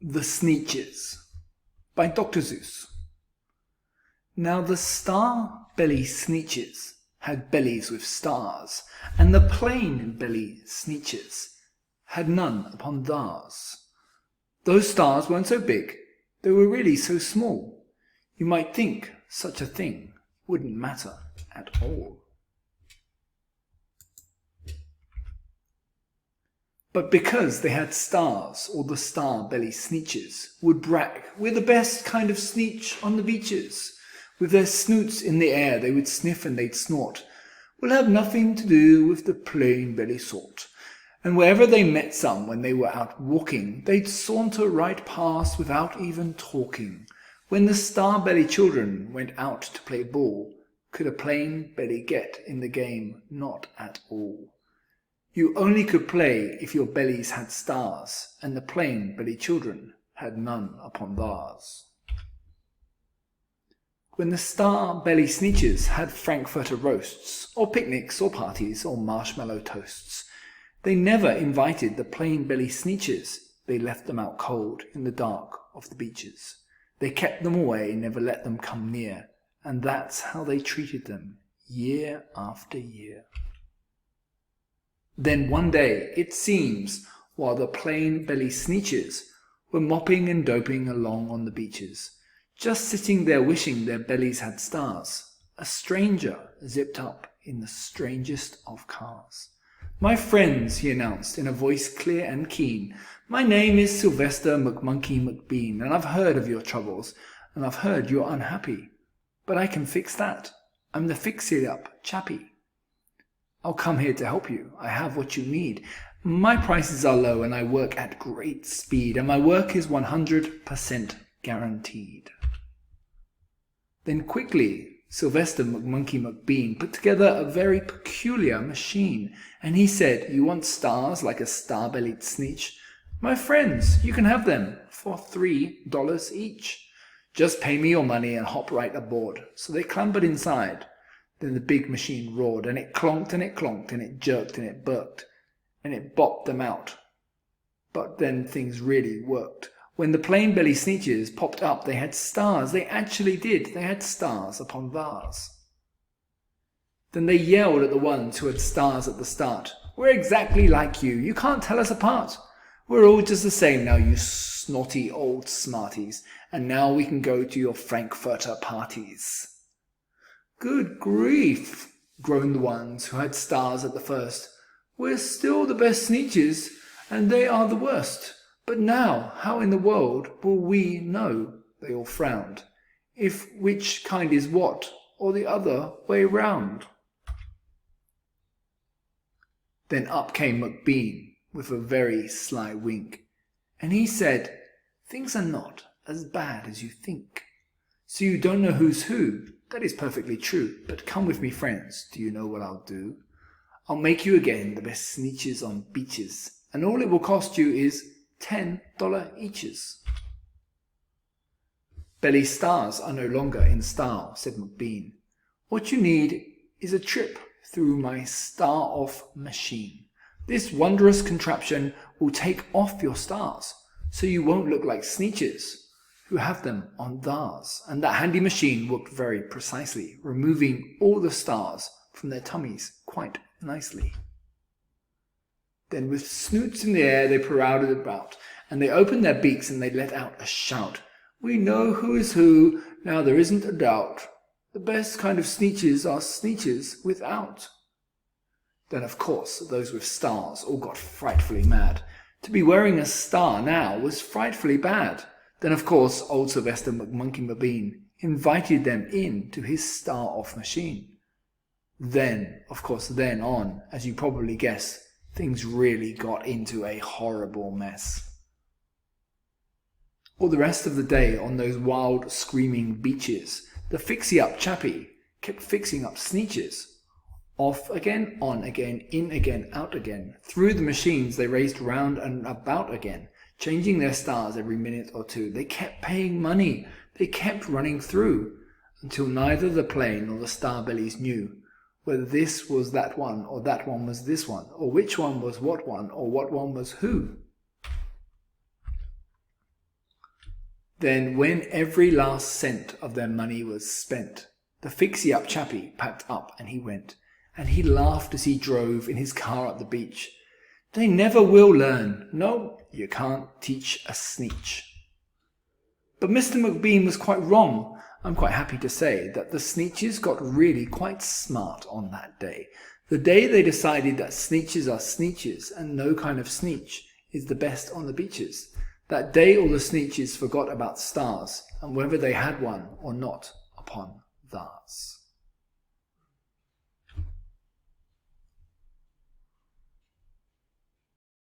The Sneetches by Dr Seuss. Now the star-belly Sneetches had bellies with stars, and the plain-belly Sneetches had none upon theirs. Those stars weren't so big, they were really so small, you might think such a thing wouldn't matter at all. But because they had stars, all the star-belly Sneetches would brag, "We're the best kind of Sneetch on the beaches." With their snoots in the air they would sniff and they'd snort. "We'll have nothing to do with the plain-belly sort." And wherever they met some when they were out walking, they'd saunter right past without even talking. When the star-belly children went out to play ball, could a plain-belly get in the game? Not at all. You only could play if your bellies had stars, and the plain-belly children had none upon theirs. When the star-belly Sneetches had Frankfurter roasts, or picnics, or parties, or marshmallow toasts, they never invited the plain-belly Sneetches. They left them out cold in the dark of the beaches. They kept them away, never let them come near, and that's how they treated them year after year. Then one day, it seems, while the plain-belly Sneetches were mopping and doping along on the beaches, just sitting there wishing their bellies had stars, a stranger zipped up in the strangest of cars. "My friends," he announced in a voice clear and keen, "my name is Sylvester McMonkey McBean, and I've heard of your troubles, and I've heard you're unhappy. But I can fix that. I'm the fix-it-up chappie. I'll come here to help you. I have what you need. My prices are low and I work at great speed, and my work is 100% guaranteed." Then quickly Sylvester McMonkey McBean put together a very peculiar machine, and he said, "You want stars like a star-bellied Sneetch? My friends, you can have them for $3 each. Just pay me your money and hop right aboard." So they clambered inside. Then the big machine roared, and it clonked and it clonked, and it jerked and it burked, and it bopped them out. But then things really worked. When the plain-belly Sneetches popped up, they had stars. They actually did. They had stars upon theirs. Then they yelled at the ones who had stars at the start. "We're exactly like you. You can't tell us apart. We're all just the same now, you snotty old smarties. And now we can go to your Frankfurter parties." "Good grief," groaned the ones who had stars at the first. "We're still the best Sneetches, and they are the worst. But now, how in the world will we know," they all frowned, "if which kind is what, or the other way round?" Then up came McBean with a very sly wink, and he said, "Things are not as bad as you think. So you don't know who's who? That is perfectly true, but come with me, friends. Do you know what I'll do? I'll make you again the best Sneetches on beaches, and all it will cost you is $10 eaches." "Belly stars are no longer in style," said McBean. "What you need is a trip through my star-off machine. This wondrous contraption will take off your stars, so you won't look like Sneetches who have them on theirs." And that handy machine worked very precisely, removing all the stars from their tummies quite nicely. Then with snoots in the air they paraded about, and they opened their beaks and they let out a shout. "We know who is who, now there isn't a doubt. The best kind of Sneetches are Sneetches without." Then of course those with stars all got frightfully mad. To be wearing a star now was frightfully bad. Then of course old Sylvester McMonkey McBean invited them in to his star-off machine. Then on, as you probably guess, things really got into a horrible mess. All the rest of the day on those wild, screaming beaches, the fixie-up chappie kept fixing up Sneetches. Off again, on again, in again, out again. Through the machines they raced round and about again, changing their stars every minute or two. They kept paying money. They kept running through, until neither the plain nor the star-bellies knew whether this was that one, or that one was this one, or which one was what one, or what one was who. Then, when every last cent of their money was spent, the fixie-up chappie packed up and he went, and he laughed as he drove in his car up the beach. They never will learn. No, you can't teach a Sneetch. But Mr. McBean was quite wrong. I'm quite happy to say that the Sneetches got really quite smart on that day. The day they decided that Sneetches are Sneetches and no kind of Sneetch is the best on the beaches. That day all the Sneetches forgot about stars and whether they had one or not upon theirs.